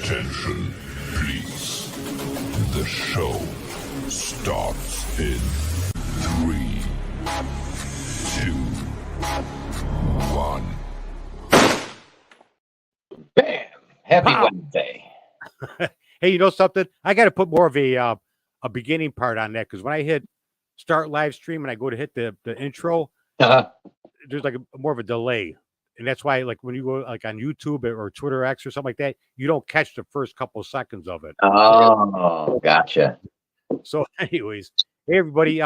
Attention, please. The show starts in 3, 2, 1. Bam! Happy Pow! Wednesday. Hey, you know something? I got to put more of a beginning part on that, because when I hit start live stream and I go to hit the intro, there's like more of a delay. And that's why, like, when you go like on YouTube or Twitter X or something like that, you don't catch the first couple of seconds of it. Oh, gotcha. So, anyways, hey everybody,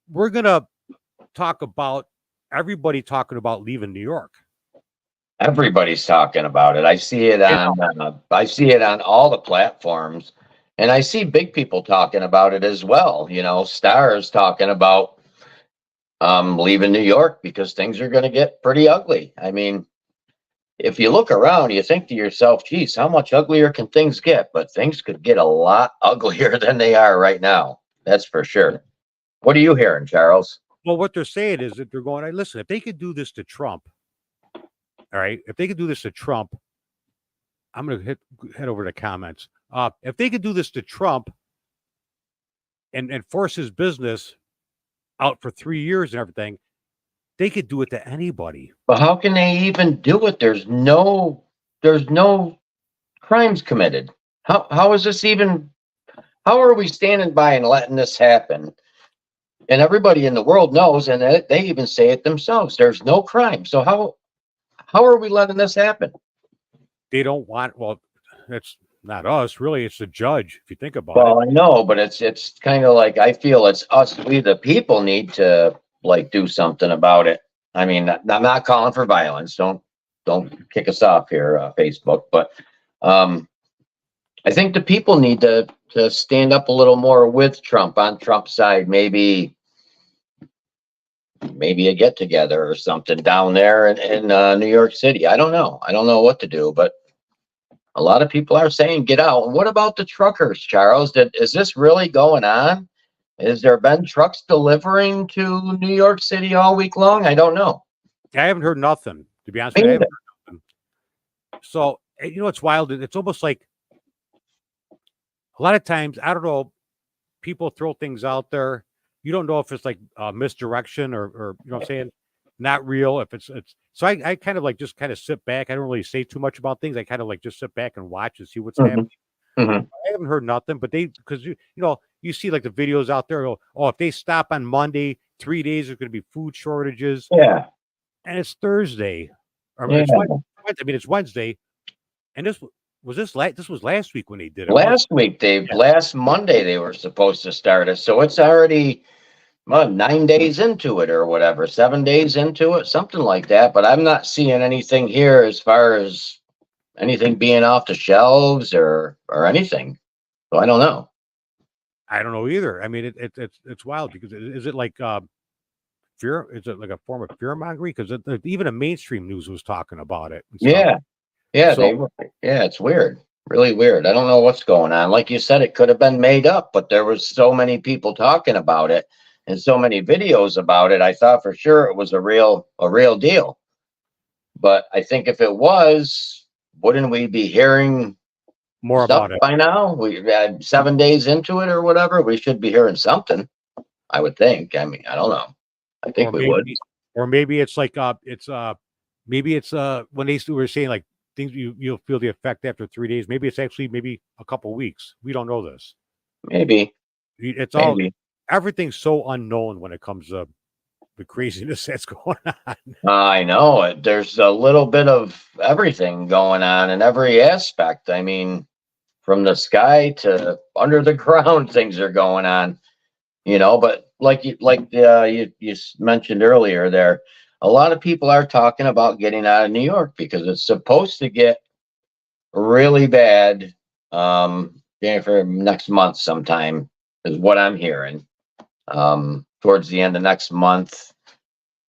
we're gonna talk about everybody talking about leaving New York. Everybody's talking about it. I see it on all the platforms, and I see big people talking about it as well. You know, stars talking about leaving New York because things are going to get pretty ugly. I mean, if you look around, you think to yourself, geez, how much uglier can things get? But things could get a lot uglier than they are right now. That's for sure. What are you hearing, Charles? Well, what they're saying is that they're going, hey, listen, if they could do this to Trump, all right, if they could do this to Trump, I'm going to head over to comments. If they could do this to Trump and force his business out for 3 years and everything, they could do it to anybody. But how can they even do it? There's no crimes committed. How is this even? How are we standing by and letting this happen? And everybody in the world knows, and they even say it themselves. There's no crime. So how are we letting this happen? They don't want. Well, it's not us, really. It's the judge. If you think about it. Well, I know, but it's kind of like I feel it's us. We the people need to like do something about it. I mean, I'm not calling for violence. Don't kick us off here, Facebook. But I think the people need to stand up a little more with Trump, on Trump's side. Maybe a get together or something down there in New York City. I don't know. I don't know what to do, but a lot of people are saying get out. And what about the truckers, Charles? Is this really going on? Has there been trucks delivering to New York City all week long? I don't know. I haven't heard nothing, to be honest with you. I haven't heard nothing. So, you know, it's wild. It's almost like a lot of times, I don't know, people throw things out there. You don't know if it's like misdirection or you know what I'm saying? Not real. If it's so I kind of like just kind of sit back. I don't really say too much about things. I kind of like just sit back and watch and see what's happening. Mm-hmm. I haven't heard nothing, but because you know, you see like the videos out there. Oh, if they stop on Monday, 3 days, there's going to be food shortages. Yeah. And it's Thursday. Or Yeah. it's Wednesday. And this was last week when they did it. Last Monday, they were supposed to start it. So it's already 9 days into it or whatever, 7 days into it, something like that. But I'm not seeing anything here as far as anything being off the shelves or anything. So I don't know. I don't know either. I mean, it's wild because is it like fear? Is it like a form of fear mongering? Because even the mainstream news was talking about it. Yeah, it's weird, really weird. I don't know what's going on. Like you said, it could have been made up, but there was so many people talking about it and so many videos about it. I thought for sure it was a real deal. But I think if it was, wouldn't we be hearing more about it by now? We had 7 days into it or whatever. We should be hearing something, I would think. I mean, I don't know. I think we would. Or maybe it's like maybe it's when they were saying like things you'll feel the effect after 3 days. Maybe it's actually maybe a couple weeks. We don't know this. Maybe all everything's so unknown when it comes to the craziness that's going on. I know it. There's a little bit of everything going on in every aspect. I mean, from the sky to under the ground, things are going on. You know, but like you mentioned earlier, there a lot of people are talking about getting out of New York because it's supposed to get really bad for next month sometime is what I'm hearing. Towards the end of next month,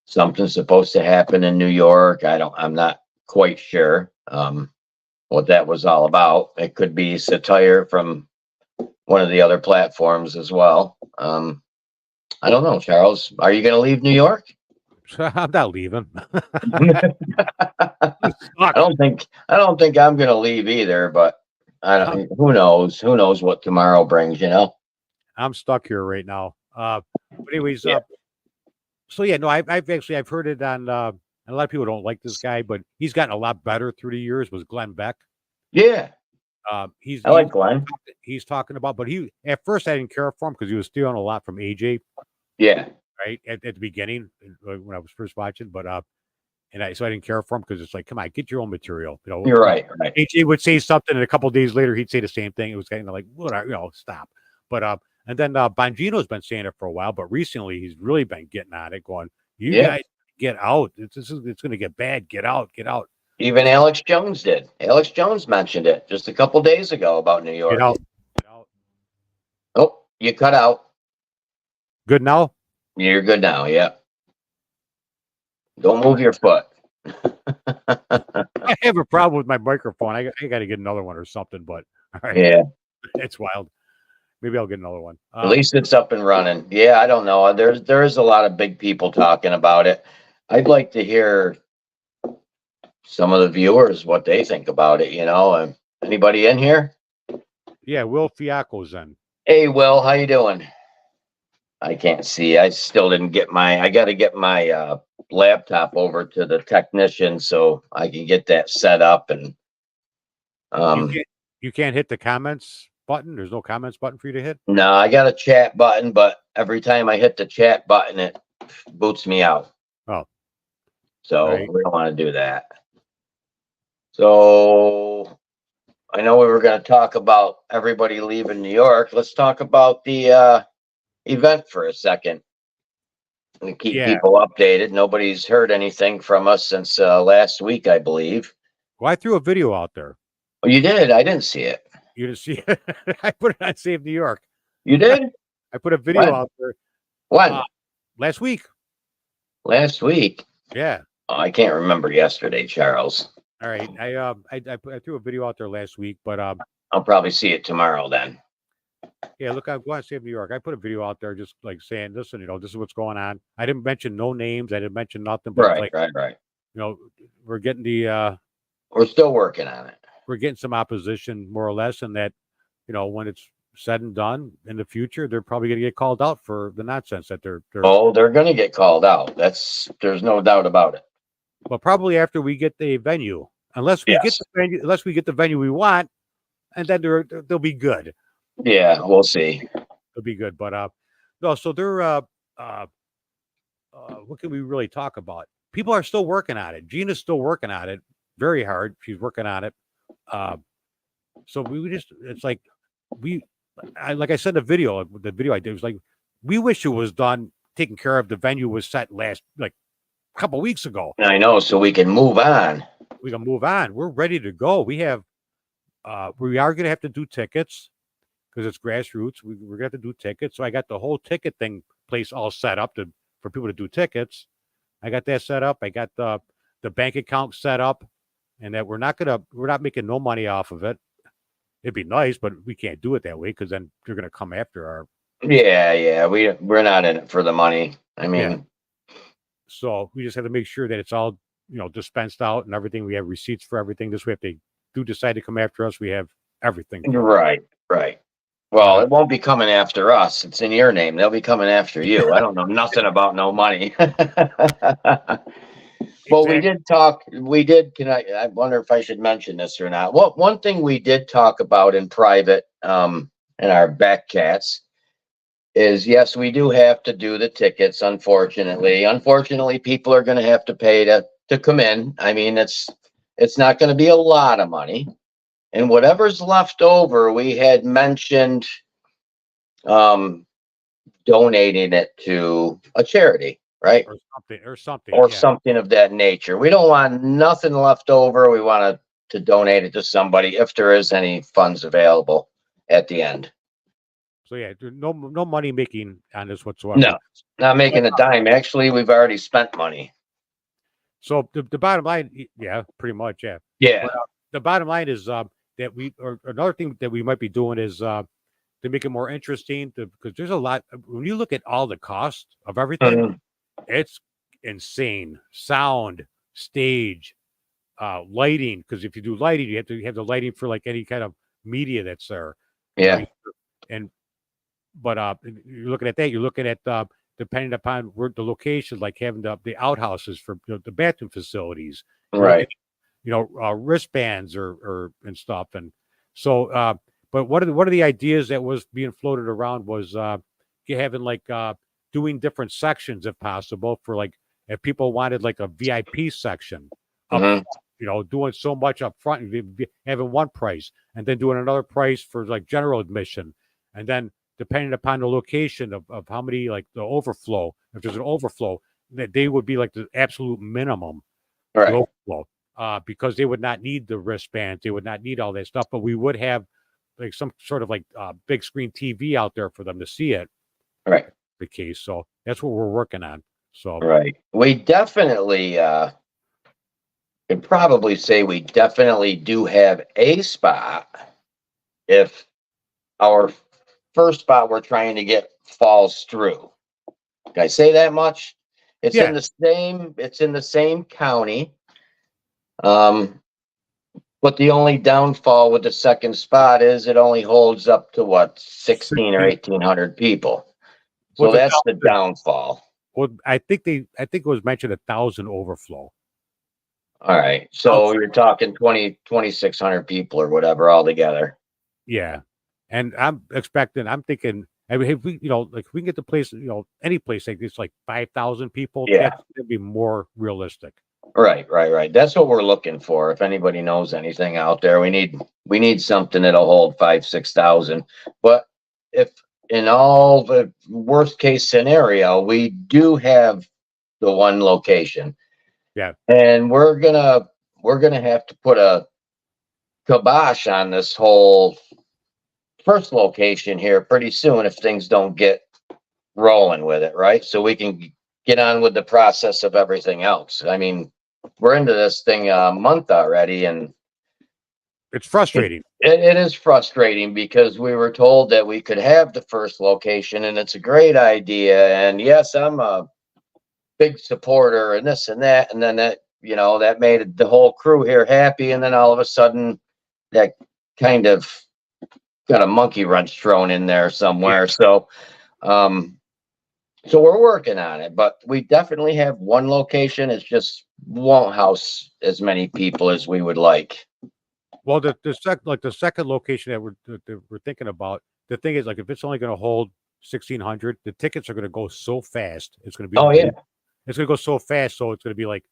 something's supposed to happen in New York. I'm not quite sure what that was all about. It could be satire from one of the other platforms as well. I don't know, Charles. Are you going to leave New York? I'm not leaving. I don't think I'm gonna leave either, but I don't. Who knows? Who knows what tomorrow brings? You know. I'm stuck here right now. But anyways, Yeah. so yeah, no, I've heard it on. And a lot of people don't like this guy, but he's gotten a lot better through the years. Was Glenn Beck? Yeah, He's I like Glenn. he's talking about, but he at first I didn't care for him because he was stealing a lot from AJ, Yeah, right at the beginning when I was first watching. But so I didn't care for him because it's like, come on, get your own material. You know, you're right. Right. AJ would say something, and a couple of days later he'd say the same thing. It was kind of like, what? Stop. But and then Bongino's been saying it for a while, but recently he's really been getting on it, going, "You Yeah. guys get out. It's going to get bad. Get out. Get out. Even Alex Jones did. Alex Jones mentioned it just a couple days ago about New York. Get out. Get out." Oh, you cut out. Good now. You're good now. Yeah. Don't move your foot. I have a problem with my microphone. I got to get another one or something. But all right, Yeah. it's wild. Maybe I'll get another one. At least it's up and running. Yeah, I don't know. There is a lot of big people talking about it. I'd like to hear some of the viewers what they think about it. You know, anybody in here? Yeah, Will Fiacco's in. Hey, Will, how you doing? I can't see. I still didn't get I got to get my laptop over to the technician so I can get that set up. And You can't hit the comments button. There's no comments button for you to hit. no, I got a chat button, but every time I hit the chat button, it boots me out. Oh, So right. we don't want to do that. So I know we were going to talk about everybody leaving New York. Let's talk about the event for a second and keep people updated. Nobody's heard anything from us since last week, I believe. Well, I threw a video out there. Oh, you did? I didn't see it. You didn't see it? I put it on Save New York. You did? I put a video When? out there. When? Last week. Last week? Yeah. Oh, I can't remember yesterday, Charles. All right. I threw a video out there last week, but I'll probably see it tomorrow then. yeah, look, I'm going to Save New York. I put a video out there just like saying, listen, this is what's going on. I didn't mention no names. I didn't mention nothing. But Right. We're getting the we're still working on it. We're getting some opposition, more or less, and that, when it's said and done in the future, they're probably going to get called out for the nonsense that they're. Oh, they're going to get called out. There's no doubt about it. But probably after we get the venue, unless we get the venue we want, and then they'll be good. Yeah, we'll see. They'll be good, but no. So they're what can we really talk about? People are still working on it. Gina's still working on it very hard. She's working on it. So it's like like I said, the video I did was like, we wish it was done, taken care of. The venue was set last, like, a couple weeks ago. I know, so we can move on. We can move on. We're ready to go. We are going to have to do tickets because it's grassroots. We're going to have to do tickets. So I got the whole ticket place all set up for people to do tickets. I got that set up. I got the bank account set up, and that we're not making no money off of it. It'd be nice, but we can't do it that way because then they're going to come after our. Yeah. We're not in it for the money. I mean. Yeah. So we just have to make sure that it's all, dispensed out and everything. We have receipts for everything. This way, if they do decide to come after us, we have everything. Right. Well, it won't be coming after us. It's in your name. They'll be coming after you. I don't know nothing about no money. Well, we did talk. I wonder if I should mention this or not. One thing we did talk about in private, in our back chats, is yes, we do have to do the tickets. Unfortunately, people are going to have to pay to come in. I mean, it's not going to be a lot of money, and whatever's left over, we had mentioned donating it to a charity, right? Or something of that nature. We don't want nothing left over. We want to donate it to somebody if there is any funds available at the end. So yeah, no money making on this whatsoever. No, not making a dime. Actually, we've already spent money. So the bottom line, yeah, pretty much, yeah. Yeah. But, the bottom line is that another thing that we might be doing is to make it more interesting, because there's a lot. When you look at all the cost of everything, it's insane. Sound, stage, lighting, because if you do lighting, you have to have the lighting for like any kind of media that's there. Yeah. And but you're looking at that. You're looking at depending upon where the location, like having the outhouses for the bathroom facilities. You're Right. looking at, wristbands or and stuff. And so, but one of the ideas that was being floated around was you having like doing different sections if possible for like if people wanted like a VIP section up Mhm. front, doing so much up front and having one price and then doing another price for like general admission. And then depending upon the location of how many, like the overflow, if there's an overflow, that they would be like the absolute minimum, the Right. overflow, because they would not need the wristbands, they would not need all that stuff, but we would have like some sort of like big screen TV out there for them to see it. Right. The case, so that's what we're working on. So Right. We definitely could probably say we definitely do have a spot if our first spot we're trying to get falls through. Can I say that much? It's Yeah. it's in the same county. But the only downfall with the second spot is it only holds up to what, 16 or 1800 people. So Well, that's the downfall. well, I think it was mentioned 1,000 overflow. All right. So you're talking 2,600 people or whatever altogether. Yeah. And I'm thinking, I mean, if we, like if we can get the place, any place like this, like 5,000 people, Yeah. that's gonna be more realistic. Right. That's what we're looking for. If anybody knows anything out there, we need something that'll hold 5,000-6,000. But if in all the worst case scenario, we do have the one location. Yeah. And we're gonna have to put a kibosh on this whole first location here pretty soon if things don't get rolling with it, right? So we can get on with the process of everything else. I mean, we're into this thing a month already, and It's frustrating. it is frustrating because we were told that we could have the first location and it's a great idea. And yes, I'm a big supporter and this and that. And then that made the whole crew here happy. And then all of a sudden that kind of got a monkey wrench thrown in there somewhere. So, so we're working on it, but we definitely have one location. It's just won't house as many people as we would like. Well, the second location that we're thinking about, the thing is, like, if it's only going to hold 1,600, the tickets are going to go so fast. It's going to be, Oh yeah, it's going to go so fast. So it's going to be like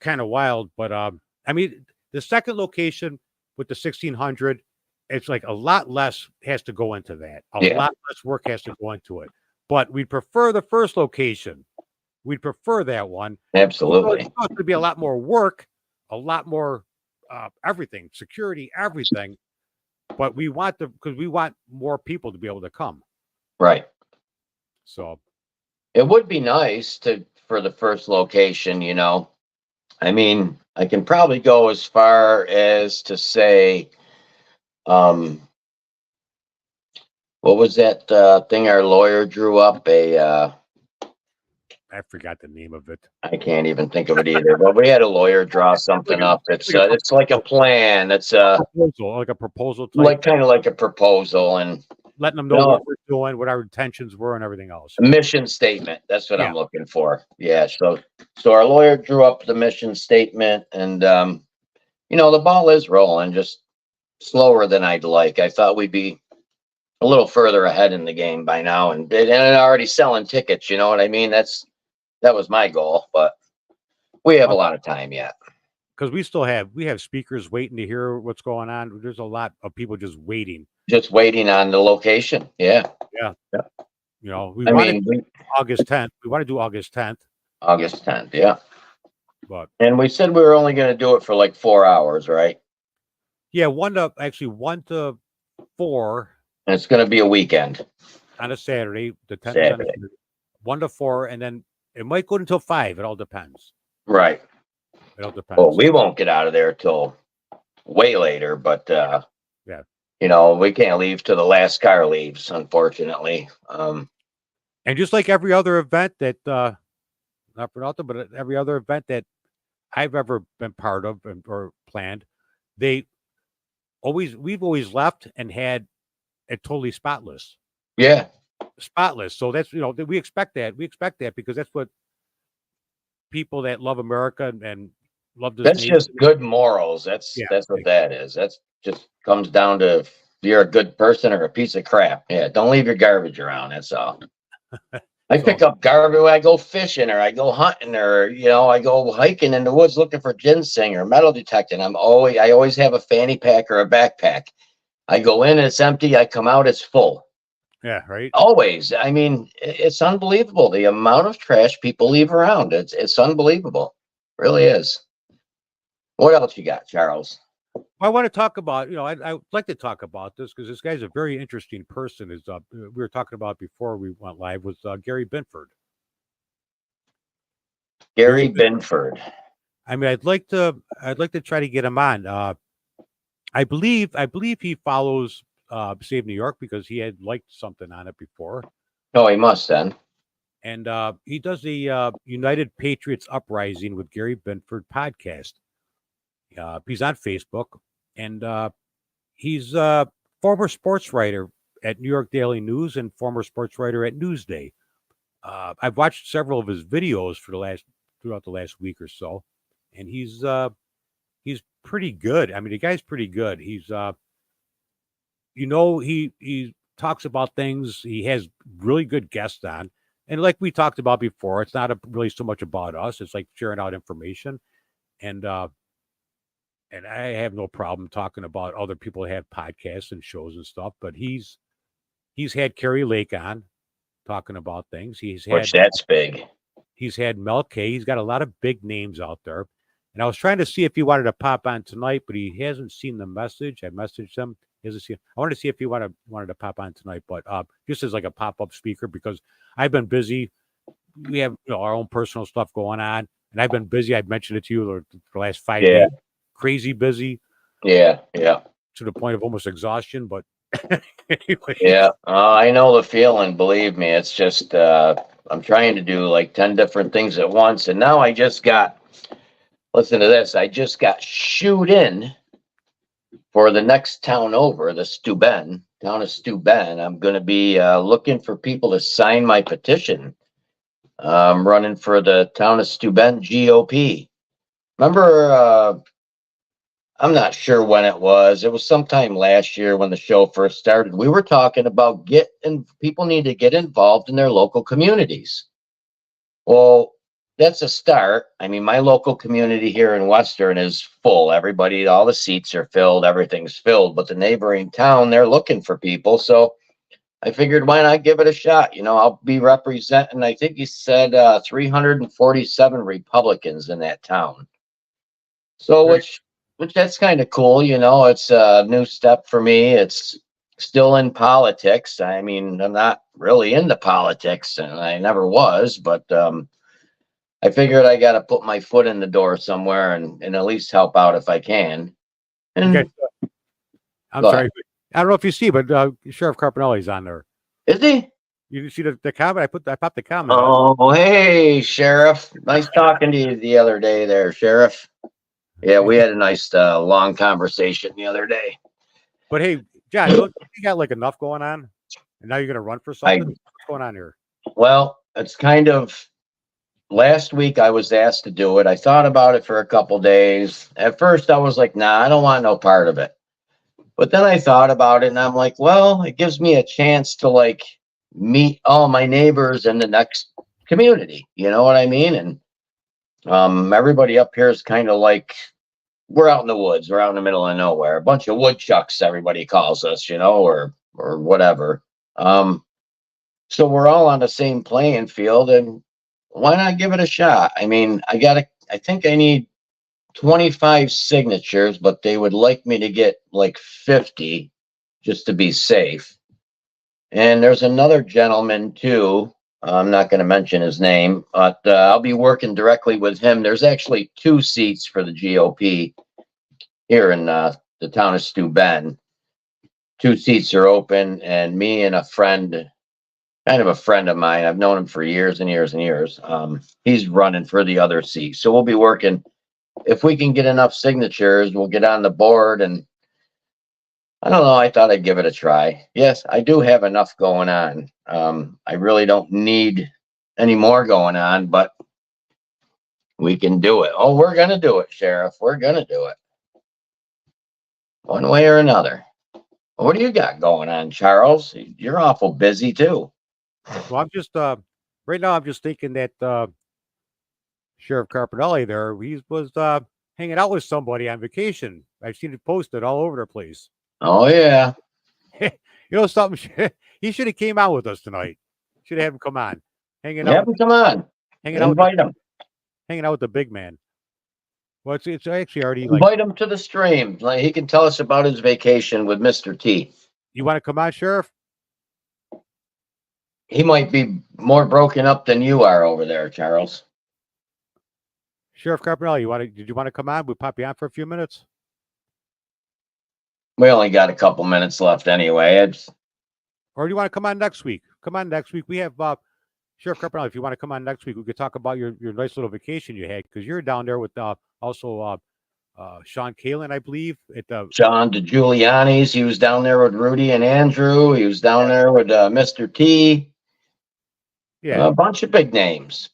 kind of wild. But I mean, the second location with the 1,600, it's like a lot less has to go into that. A lot less work has to go into it. But we'd prefer the first location. We'd prefer that one. absolutely. It's going to be a lot more work, a lot more everything, security, everything. But we want because we want more people to be able to come. Right. So it would be nice for the first location, I mean, I can probably go as far as to say, what was that thing our lawyer drew up? I forgot the name of it. I can't even think of it either. But we had a lawyer draw something up. It's like a plan. It's like a proposal, like kind of like a proposal, and letting them know what we're doing, what our intentions were, and everything else. A mission statement. That's what I'm looking for. Yeah. So our lawyer drew up the mission statement, and the ball is rolling, just slower than I'd like. I thought we'd be a little further ahead in the game by now, and already selling tickets. You know what I mean? That was my goal, but we have a lot of time yet. Because we have speakers waiting to hear what's going on. There's a lot of people just waiting on the location. Yeah. We want to August 10th. We want to do August 10th. August 10th. Yeah. And we said we were only going to do it for like 4 hours, right? Yeah. 1 to 4. And it's going to be a weekend. On a Saturday, the 10th. Saturday. 1 to 4, and then it might go until 5. It all depends. Right. It all depends. Well, we won't get out of there till way later, but we can't leave till the last car leaves, unfortunately. And just like every other event that not for nothing, but every other event that I've ever been part of or planned, we've always left and had it totally spotless. Yeah. Spotless. So that's, we expect that. We expect that because that's what people that love America and love this That's nation. just good morals. That's what that is. That's just comes down to if you're a good person or a piece of crap. Yeah, don't leave your garbage around. That's all. I pick up garbage when I go fishing or I go hunting or I go hiking in the woods looking for ginseng or metal detecting. I always have a fanny pack or a backpack. I go in, it's empty. I come out, it's full. Yeah, right. Always. I mean, it's unbelievable the amount of trash people leave around. It's unbelievable. It really is. What else you got, Charles? I want to talk about, I'd like to talk about this because this guy's a very interesting person. Is we were talking about before we went live was Gary Binford. Gary Binford. I mean, I'd like to try to get him on. I believe he follows Save New York because he had liked something on it before. Oh, he must then. And he does the United Patriots Uprising with Gary Binford podcast. He's on Facebook, and he's a former sports writer at New York Daily News and former sports writer at Newsday. I've watched several of his videos throughout the last week or so, and he's pretty good. I mean, the guy's pretty good. He's he talks about things. He has really good guests on, and like we talked about before, it's not really so much about us. It's like sharing out information, and I have no problem talking about other people that have podcasts and shows and stuff, but he's had Carrie Lake on talking about things. Which that's big. He's had Mel K. He's got a lot of big names out there. And I was trying to see if he wanted to pop on tonight, but he hasn't seen the message. I messaged him. He hasn't seen. I wanted to see if he wanted to pop on tonight, but just as like a pop-up speaker because I've been busy. We have our own personal stuff going on, and I've been busy. I've mentioned it to you the last 5 days. Crazy busy. Yeah. To the point of almost exhaustion, but anyway. Yeah, I know the feeling. Believe me, it's just I'm trying to do like 10 different things at once, and now I just got. Listen to this. I just got shooed in for the next town over, the town of Steuben. I'm going to be looking for people to sign my petition. I'm running for the town of Steuben GOP. Remember, I'm not sure when it was. It was sometime last year when the show first started. We were talking about people need to get involved in their local communities. Well, that's a start. I mean, my local community here in Western is full. Everybody, all the seats are filled. Everything's filled. But the neighboring town, they're looking for people. So I figured, why not give it a shot? I'll be representing, I think he said 347 Republicans in that town. So, which that's kind of cool. It's a new step for me. It's still in politics. I mean, I'm not really into politics and I never was, but I figured I got to put my foot in the door somewhere and at least help out if I can. And okay. I'm sorry. I don't know if you see, but Sheriff Carpinelli's on there. Is he? You see the comment? I popped the comment. Oh, hey, Sheriff. Nice talking to you the other day there, Sheriff. Yeah, we had a nice long conversation the other day. But hey, John, you got like enough going on? And now you're going to run for something? What's going on here? Well, it's kind of... Last week I was asked to do it. I thought about it for a couple days. At first I was like, nah, I don't want no part of it. But then I thought about it and I'm like, well, it gives me a chance to like meet all my neighbors in the next community. You know what I mean? And everybody up here is kind of like, we're out in the woods. We're out in the middle of nowhere. A bunch of woodchucks, everybody calls us, or whatever. So we're all on the same playing field, and why not give it a shot? I mean, I think I need 25 signatures, but they would like me to get like 50 just to be safe. And there's another gentleman too. I'm not going to mention his name, but I'll be working directly with him. There's actually 2 seats for the GOP here in the town of Steuben. 2 seats are open, and me and a friend, kind of a friend of mine, I've known him for years and years and years. He's running for the other seat. So we'll be working if we can get enough signatures, we'll get on the board. And I don't know. I thought I'd give it a try. Yes, I do have enough going on. I really don't need any more going on, but we can do it. Oh, we're going to do it, Sheriff. We're going to do it. One way or another. What do you got going on, Charles? You're awful busy too. Well, I'm just right now. I'm just thinking that Sheriff Carpinelli there, he was hanging out with somebody on vacation. I've seen it posted all over the place. Oh yeah. You know something? He should have came out with us tonight. Should have had him come on, hanging Yeah, out. but come on. Hanging out. Invite him. Hanging out with the big man. Well, it's actually already like. Invite him to the stream. Like, he can tell us about his vacation with Mr. T. You want to come on, Sheriff? He might be more broken up than you are over there, Charles. Sheriff Carpinelli, did you want to come on? We'll pop you on for a few minutes. We only got a couple minutes left anyway. Or do you want to come on next week? Come on next week. We have Sheriff Carpinelli. If you want to come on next week, we could talk about your nice little vacation you had, because you're down there with also Sean Kalin, I believe. At the John DeGiuliani's. He was down there with Rudy and Andrew. He was down there with Mr. T. Yeah, A bunch of big names.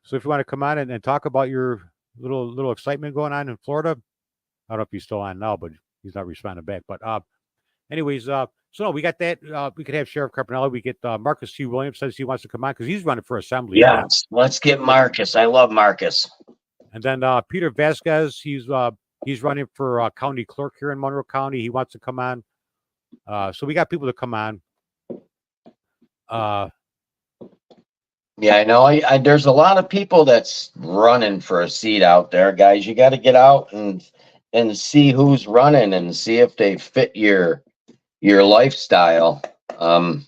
So if you want to come on and talk about your little excitement going on in Florida, I don't know if he's still on now, but he's not responding back. But anyways, so no, we got that. We could have Sheriff Carpinelli. We get Marcus C. Williams says he wants to come on because he's running for assembly. Yes, let's get Marcus. I love Marcus. And then Peter Vasquez, he's running for county clerk here in Monroe County. He wants to come on. So we got people to come on. Yeah, I know. I there's a lot of people that's running for a seat out there, guys. You got to get out and see who's running and see if they fit your lifestyle. And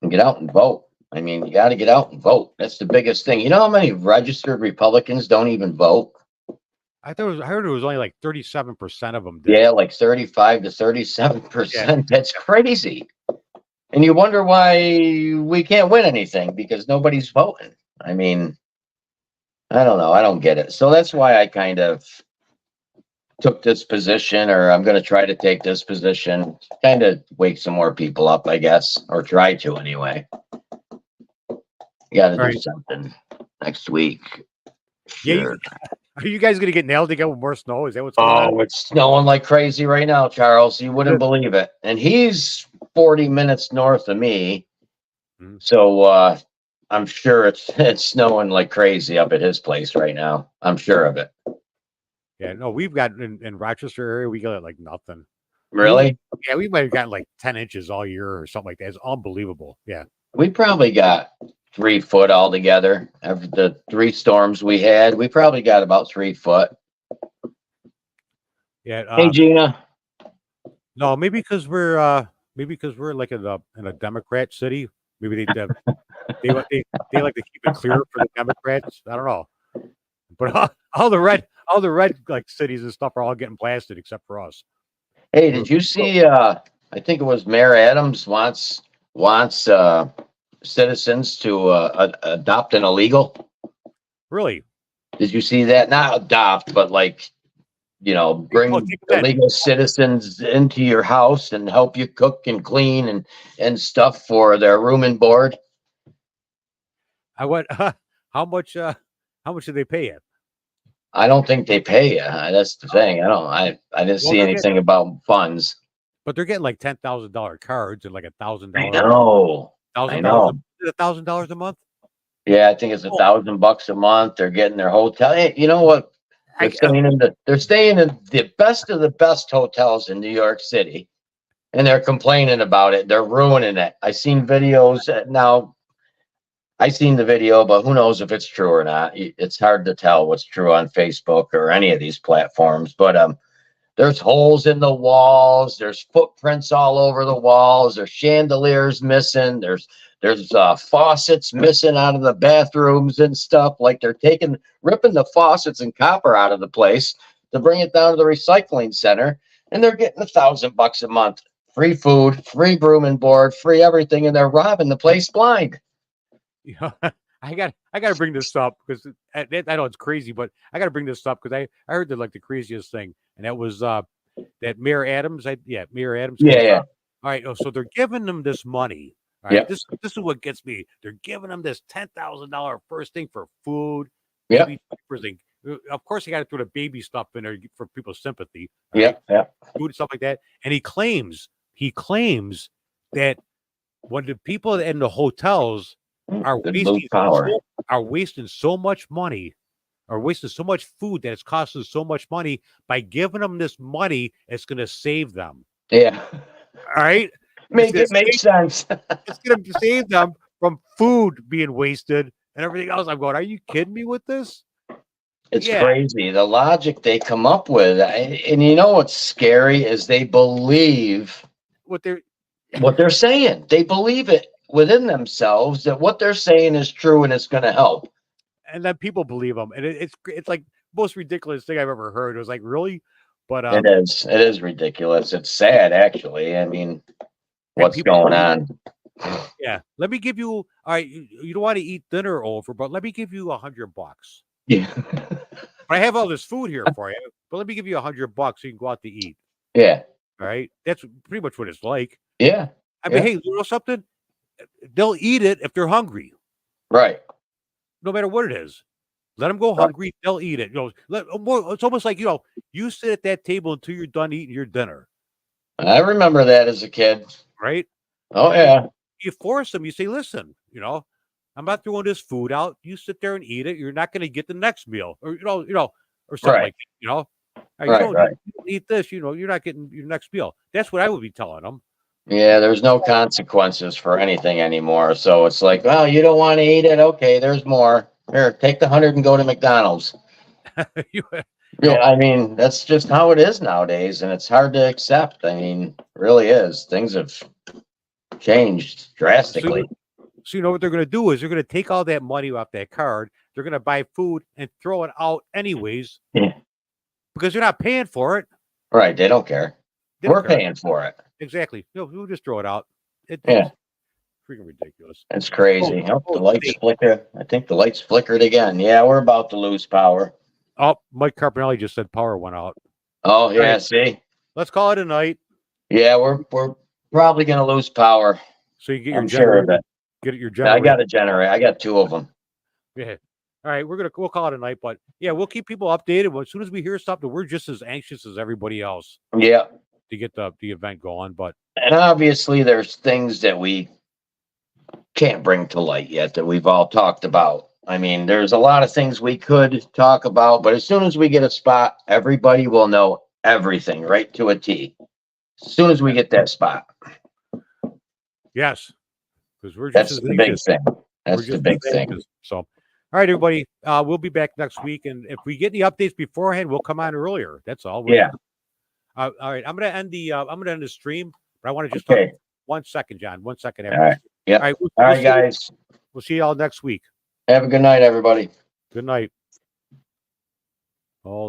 get out and vote. I mean, you got to get out and vote. That's the biggest thing. You know how many registered Republicans don't even vote? I heard it was only like 37% of them did. Yeah, like 35 to 37%. Yeah. That's crazy. And you wonder why we can't win anything because nobody's voting. I mean, I don't know. I don't get it. So that's why I kind of took this position, or I'm going to try to take this position, kind of wake some more people up, I guess, or try to anyway. You got to do something next week. Sure. Yeah, are you guys going to get nailed again with more snow? Is that what's going on? Oh, it's snowing like crazy right now, Charles. You wouldn't believe it. And he's 40 minutes north of me. Mm-hmm. So I'm sure it's snowing like crazy up at his place right now. I'm sure of it. Yeah, no, we've got in Rochester area, we got like nothing. Really? We might have gotten like 10 inches all year or something like that. It's unbelievable. Yeah. We probably got 3 foot altogether. After the 3 storms we had, we probably got about 3 foot. Yeah. Hey, Gina. No, maybe because we're like in a Democrat city. Maybe they like to keep it clear for the Democrats. I don't know. But all the red like cities and stuff are all getting blasted except for us. Hey, did you see? I think it was Mayor Adams wants citizens to adopt an illegal. Really? Did you see that? Not adopt, but like, bring illegal citizens into your house and help you cook and clean and stuff for their room and board. How much do they pay you? I don't think they pay you. That's the thing. I didn't see anything about funds. But they're getting like $10,000 cards and like $1,000. I know. $1,000 a month. Yeah, I think it's $1,000 a month. They're getting their hotel. Hey, you know what? They're staying in the best of the best hotels in New York City, and they're complaining about it. They're ruining it. I seen videos now. I seen the video, but who knows if it's true or not. It's hard to tell what's true on Facebook or any of these platforms. But there's holes in the walls. There's footprints all over the walls. There's chandeliers missing. There's faucets missing out of the bathrooms and stuff. Like they're ripping the faucets and copper out of the place to bring it down to the recycling center, and they're getting $1,000 a month, free food, free broom and board, free everything, and they're robbing the place blind. Yeah, I got to bring this up because I know it's crazy, but I got to bring this up because I heard the craziest thing, and that was that Mayor Adams. Mayor Adams. Yeah. All right. So they're giving them this money. All right. Yep. This is what gets me. They're giving them this $10,000 first thing for food. Yep. Baby diapers, of course, he got to throw the baby stuff in there for people's sympathy. Yep. Yep. Food and stuff like that. And he claims that when the people in the hotels are wasting so much money, are wasting so much food that it's costing so much money, by giving them this money, it's going to save them. Yeah. All right. Make sense. It's going to save them from food being wasted and everything else. I'm going, are you kidding me with this? It's crazy. The logic they come up with. And you know what's scary is they believe what they're saying. They believe it within themselves that what they're saying is true and it's going to help. And then people believe them. And it's like most ridiculous thing I've ever heard. It was like, really? But it is ridiculous. It's sad, actually. I mean, what's going on? Yeah. Let me give you, all right, you don't want to eat dinner over, but let me give you $100. Yeah. I have all this food here for you, but let me give you $100 so you can go out to eat. Yeah. All right. That's pretty much what it's like. Yeah. I mean, hey, you know something? They'll eat it if they're hungry. Right. No matter what it is. Let them go hungry. They'll eat it. It's almost like, you sit at that table until you're done eating your dinner. I remember that as a kid. Right? Oh, yeah. You force them. You say, listen, I'm not throwing this food out. You sit there and eat it. You're not going to get the next meal, or or something like that. You don't eat this. You're not getting your next meal. That's what I would be telling them. Yeah, there's no consequences for anything anymore. So it's like, well, you don't want to eat it. Okay, there's more. Here, take the 100 and go to McDonald's. Yeah, I mean, that's just how it is nowadays, and it's hard to accept. I mean, it really is. Things have changed drastically. So you know what they're going to do is they're going to take all that money off that card. They're going to buy food and throw it out anyways. Yeah. Because you're not paying for it. Right. They don't care. We're paying for it. Exactly. We'll just throw it out. It's freaking ridiculous. It's crazy. The lights flicker. I think the lights flickered again. Yeah, we're about to lose power. Oh, Mike Carpinelli just said power went out. Oh, yeah. Right. See? Let's call it a night. Yeah, we're probably going to lose power. So you get your generator. Sure of it. Get your generator. I got a generator. I got 2 of them. Yeah. All right, we'll call it a night, but yeah, we'll keep people updated. Well, as soon as we hear something, we're just as anxious as everybody else. Yeah. To get the event going, and obviously there's things that we can't bring to light yet that we've all talked about. I mean, there's a lot of things we could talk about, but as soon as we get a spot, everybody will know everything right to a T. As soon as we get that spot. Yes. Because we're just the big thing. That's the big thing. So, all right, everybody. We'll be back next week, and if we get any updates beforehand, we'll come on earlier. That's all. All right. I'm gonna end the stream, but I want to just talk 1 second, John. 1 second. All right. Yeah. All right, guys. We'll see y'all next week. Have a good night, everybody. Good night. Hold on.